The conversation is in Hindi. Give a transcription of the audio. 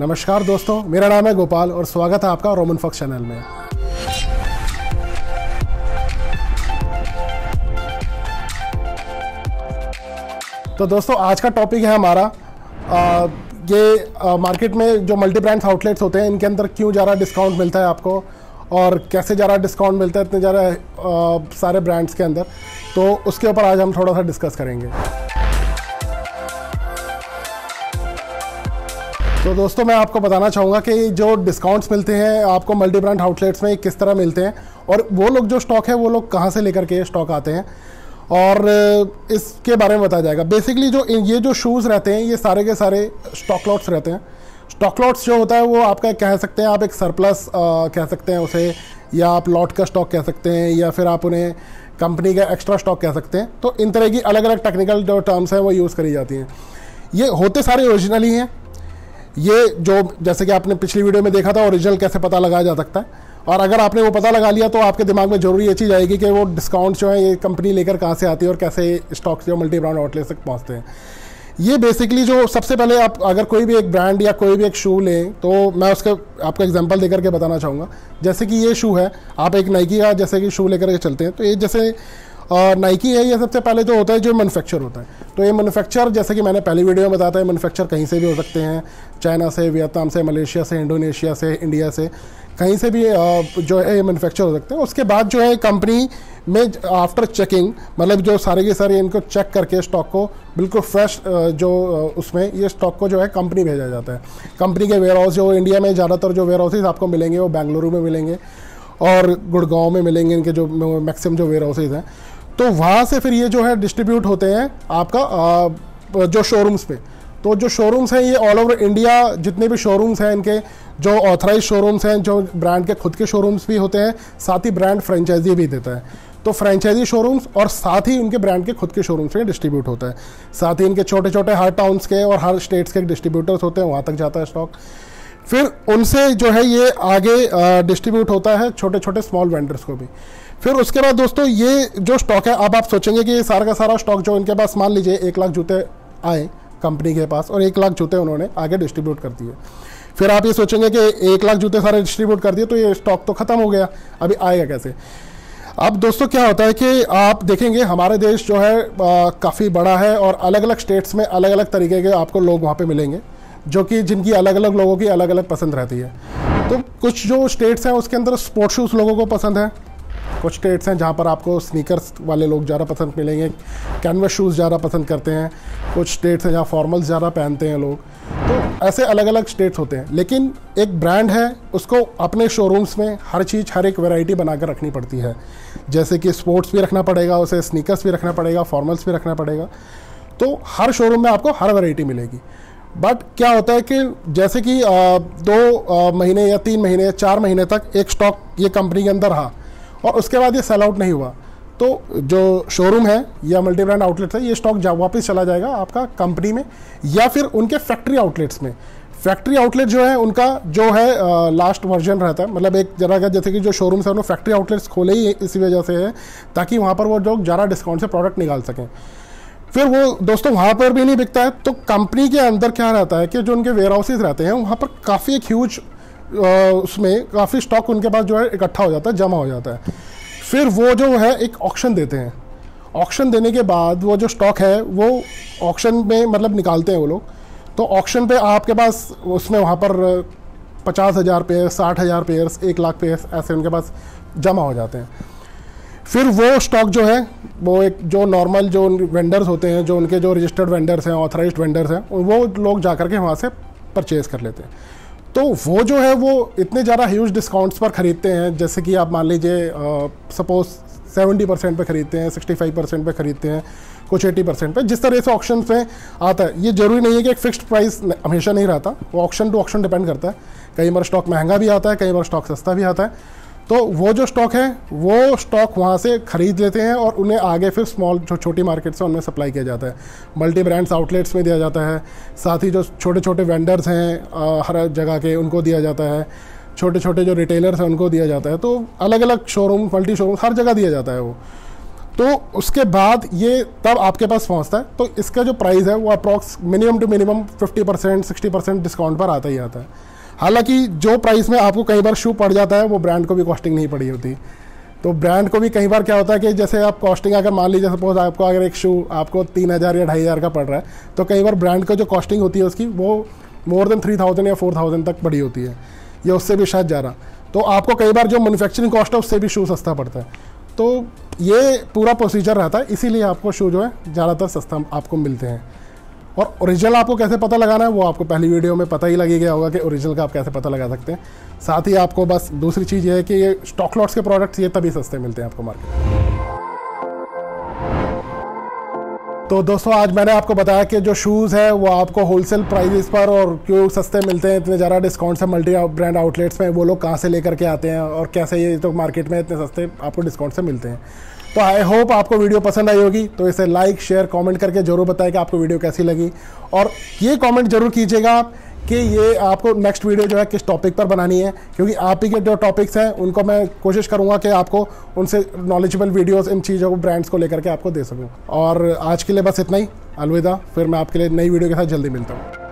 नमस्कार दोस्तों, मेरा नाम है गोपाल और स्वागत है आपका रोमन फॉक्स चैनल में। तो दोस्तों आज का टॉपिक है हमारा ये मार्केट में जो मल्टी ब्रांड्स आउटलेट्स होते हैं इनके अंदर क्यों ज़्यादा डिस्काउंट मिलता है आपको और कैसे ज़्यादा डिस्काउंट मिलता है इतने ज़्यादा सारे ब्रांड्स के अंदर। तो उसके ऊपर आज हम थोड़ा सा डिस्कस करेंगे। तो दोस्तों मैं आपको बताना चाहूँगा कि जो डिस्काउंट्स मिलते हैं आपको मल्टी ब्रांड आउटलेट्स में किस तरह मिलते हैं और वो लोग जो स्टॉक है वो लोग कहाँ से लेकर के स्टॉक आते हैं और इसके बारे में बताया जाएगा। बेसिकली ये जो शूज़ रहते हैं ये सारे के सारे स्टॉक लॉट्स रहते हैं। स्टॉक लॉट्स जो होता है वो आपका कह सकते हैं, आप एक सरप्लस कह सकते हैं उसे, या आप लॉट का स्टॉक कह सकते हैं, या फिर आप उन्हें कंपनी का एक्स्ट्रा स्टॉक कह सकते हैं। तो इन तरह की अलग अलग टेक्निकल जो टर्म्स हैं वो यूज़ करी जाती हैं। ये होते सारे ओरिजिनल ही हैं। ये जो जैसे कि आपने पिछली वीडियो में देखा था ओरिजिनल कैसे पता लगाया जा सकता है, और अगर आपने वो पता लगा लिया तो आपके दिमाग में जरूरी ये चीज़ आएगी कि वो डिस्काउंट जो है ये कंपनी लेकर कहाँ से आती है और कैसे स्टॉक्स जो मल्टी ब्रांड आउटलेट तक पहुँचते हैं। ये बेसिकली जो सबसे पहले आप अगर कोई भी एक ब्रांड या कोई भी एक शू लें तो मैं उसका आपको एग्जांपल देकर के बताना चाहूँगा। जैसे कि ये शू है, आप एक नाइकी का जैसे कि शू लेकर के चलते हैं तो ये जैसे नाइकी है, ये सबसे पहले जो होता है जो मैन्युफैक्चर होता है। तो ये मैन्युफैक्चर जैसे कि मैंने पहली वीडियो में बताया था, मैन्युफैक्चर कहीं से भी हो सकते हैं, चाइना से, वियतनाम से, मलेशिया से, इंडोनेशिया से, इंडिया से, कहीं से भी जो है ये मैन्युफैक्चर हो सकते हैं। उसके बाद जो है कंपनी में आफ्टर चेकिंग, मतलब जो सारे के सारे इनको चेक करके स्टॉक को बिल्कुल फ्रेश जो उसमें ये स्टॉक को जो है कंपनी भेजा जाता है। कंपनी के वेयर हाउस जो इंडिया में ज़्यादातर जो वेयर हाउसेज आपको मिलेंगे वो बेंगलुरु में मिलेंगे और गुड़गांव में मिलेंगे, इनके जो मैक्सिमम जो वेयर हाउसेज हैं। तो वहाँ से फिर ये जो है डिस्ट्रीब्यूट होते हैं आपका जो शोरूम्स पे। तो जो शोरूम्स हैं ये ऑल ओवर इंडिया जितने भी शोरूम्स हैं इनके जो ऑथराइज शोरूम्स हैं, जो ब्रांड के खुद के शोरूम्स भी होते हैं, साथ ही ब्रांड फ्रेंचाइजी भी देता है। तो फ्रेंचाइजी शोरूम्स और साथ ही उनके ब्रांड के खुद के शोरूम्स में डिस्ट्रीब्यूट होता है। साथ ही इनके छोटे छोटे हर टाउन्स के और हर स्टेट्स के डिस्ट्रीब्यूटर्स होते हैं, वहाँ तक जाता है स्टॉक। फिर उनसे जो है ये आगे डिस्ट्रीब्यूट होता है छोटे छोटे स्मॉल वेंडर्स को भी। फिर उसके बाद दोस्तों ये जो स्टॉक है, अब आप सोचेंगे कि ये सारा का सारा स्टॉक जो इनके पास, मान लीजिए 1 लाख जूते आए कंपनी के पास और 1 लाख जूते उन्होंने आगे डिस्ट्रीब्यूट कर दिए। फिर आप ये सोचेंगे कि 1 लाख जूते सारे डिस्ट्रीब्यूट कर दिए तो ये स्टॉक तो ख़त्म हो गया, अभी आएगा कैसे। अब दोस्तों क्या होता है कि आप देखेंगे हमारे देश जो है काफ़ी बड़ा है और अलग अलग स्टेट्स में अलग अलग तरीके के आपको लोग वहाँ पर मिलेंगे, जो कि जिनकी अलग अलग लोगों की अलग अलग पसंद रहती है। तो कुछ जो स्टेट्स हैं उसके अंदर स्पोर्ट्स शूज़ लोगों को पसंद है, कुछ स्टेट्स हैं जहाँ पर आपको स्नीकर्स वाले लोग ज़्यादा पसंद मिलेंगे, कैनवस शूज़ ज़्यादा पसंद करते हैं, कुछ स्टेट्स हैं जहाँ फॉर्मल्स ज़्यादा पहनते हैं लोग। तो ऐसे अलग अलग स्टेट्स होते हैं। लेकिन एक ब्रांड है उसको अपने शोरूम्स में हर चीज़, हर एक वैरायटी बना कर रखनी पड़ती है। जैसे कि स्पोर्ट्स भी रखना पड़ेगा, उसे स्नीकर्स भी रखना पड़ेगा, फॉर्मल्स भी रखना पड़ेगा। तो हर शोरूम में आपको हर वैरायटी मिलेगी। बट क्या होता है कि जैसे कि 2 महीने या 3 महीने या 4 महीने तक एक स्टॉक ये कंपनी के अंदर रहा और उसके बाद ये सेल आउट नहीं हुआ, तो जो शोरूम है या मल्टी ब्रांड आउटलेट्स है ये स्टॉक वापस चला जाएगा आपका कंपनी में या फिर उनके फैक्ट्री आउटलेट्स में। फैक्ट्री आउटलेट जो है उनका जो है लास्ट वर्जन रहता है, मतलब एक जगह जैसे कि जो शोरूम्स है उन्होंने फैक्ट्री आउटलेट्स खोले ही इसी वजह से है ताकि वहाँ पर वो लोग ज़्यादा डिस्काउंट से प्रोडक्ट निकाल सकें। फिर वो दोस्तों वहाँ पर भी नहीं बिकता है तो कंपनी के अंदर क्या रहता है कि जो उनके वेयर हाउसेज रहते हैं वहाँ पर काफ़ी एक ह्यूज उसमें काफ़ी स्टॉक उनके पास जो है इकट्ठा हो जाता है, जमा हो जाता है। फिर वो जो है एक ऑक्शन देते हैं। ऑक्शन देने के बाद वो जो स्टॉक है वो ऑक्शन में मतलब निकालते हैं वो लोग। तो ऑक्शन पे आपके पास उसमें वहाँ पर 50,000 पेयर, 60,000 पेयर्स, 1 लाख पेयर्स ऐसे उनके पास जमा हो जाते हैं। फिर वो स्टॉक जो है वो एक जो नॉर्मल जो वेंडर्स होते हैं, जो उनके जो रजिस्टर्ड वेंडर्स हैं, ऑथराइज्ड वेंडर्स हैं, वो लोग जा कर के वहाँ से परचेज कर लेते हैं। तो वो जो है वो इतने ज़्यादा ह्यूज डिस्काउंट्स पर ख़रीदते हैं, जैसे कि आप मान लीजिए सपोज 70% पे ख़रीदते हैं, 65% पे ख़रीदते हैं, कुछ 80% पे, जिस तरह से ऑक्शन पे आता है। ये ज़रूरी नहीं है कि एक फिक्स्ड प्राइस हमेशा नहीं रहता, वो ऑक्शन टू ऑक्शन डिपेंड करता है। कई बार स्टॉक महंगा भी आता है, कई बार स्टॉक सस्ता भी आता है। तो वो जो स्टॉक है वो स्टॉक वहाँ से ख़रीद लेते हैं और उन्हें आगे फिर स्मॉल जो छोटी मार्केट से उनमें सप्लाई किया जाता है, मल्टी ब्रांड्स आउटलेट्स में दिया जाता है। साथ ही जो छोटे छोटे वेंडर्स हैं हर जगह के उनको दिया जाता है, छोटे छोटे जो रिटेलर्स हैं उनको दिया जाता है। तो अलग अलग शोरूम, मल्टी शोरूम हर जगह दिया जाता है वो। तो उसके बाद ये तब आपके पास पहुंचता है। तो इसका जो प्राइस है वो approx minimum to minimum 50% 60% discount पर आता ही आता है। हालांकि जो प्राइस में आपको कई बार शू पड़ जाता है वो ब्रांड को भी कॉस्टिंग नहीं पड़ी होती। तो ब्रांड को भी कई बार क्या होता है कि जैसे आप कॉस्टिंग अगर मान लीजिए सपोज आपको अगर एक शू आपको 3000 या 2500 का पड़ रहा है, तो कई बार ब्रांड का जो कॉस्टिंग होती है उसकी वो मोर देन 3000 या 4000 तक पड़ी होती है, या उससे भी शायद ज़्यादा। तो आपको कई बार जो मैन्युफैक्चरिंग कॉस्ट है उससे भी शू सस्ता पड़ता है। तो ये पूरा प्रोसीजर रहता है, इसीलिए आपको शू जो है ज़्यादातर सस्ता आपको मिलते हैं। और ओरिजिनल आपको कैसे पता लगाना है वो आपको पहली वीडियो में पता ही लगी गया होगा कि ओरिजिनल का आप कैसे पता लगा सकते हैं। साथ ही आपको बस दूसरी चीज़ ये है कि ये स्टॉक लॉट्स के प्रोडक्ट्स ये तभी सस्ते मिलते हैं आपको मार्केट में। तो दोस्तों आज मैंने आपको बताया कि जो शूज़ है वो आपको होलसेल प्राइसेस पर और क्यों सस्ते मिलते हैं, इतने ज़्यादा डिस्काउंट्स है मल्टी ब्रांड आउटलेट्स में, वो लोग कहाँ से लेकर के आते हैं और कैसे ये तो मार्केट में इतने सस्ते आपको डिस्काउंट से मिलते हैं। तो आई होप आपको वीडियो पसंद आई होगी। तो इसे लाइक शेयर कमेंट करके जरूर बताएं कि आपको वीडियो कैसी लगी, और ये कमेंट जरूर कीजिएगा आप कि ये आपको नेक्स्ट वीडियो जो है किस टॉपिक पर बनानी है, क्योंकि आप ही के जो टॉपिक्स हैं उनको मैं कोशिश करूंगा कि आपको उनसे नॉलेजेबल वीडियोस इन चीज़ों को ब्रांड्स को लेकर के आपको दे सकूं। और आज के लिए बस इतना ही, अलविदा। फिर मैं आपके लिए नई वीडियो के साथ जल्दी मिलता हूँ।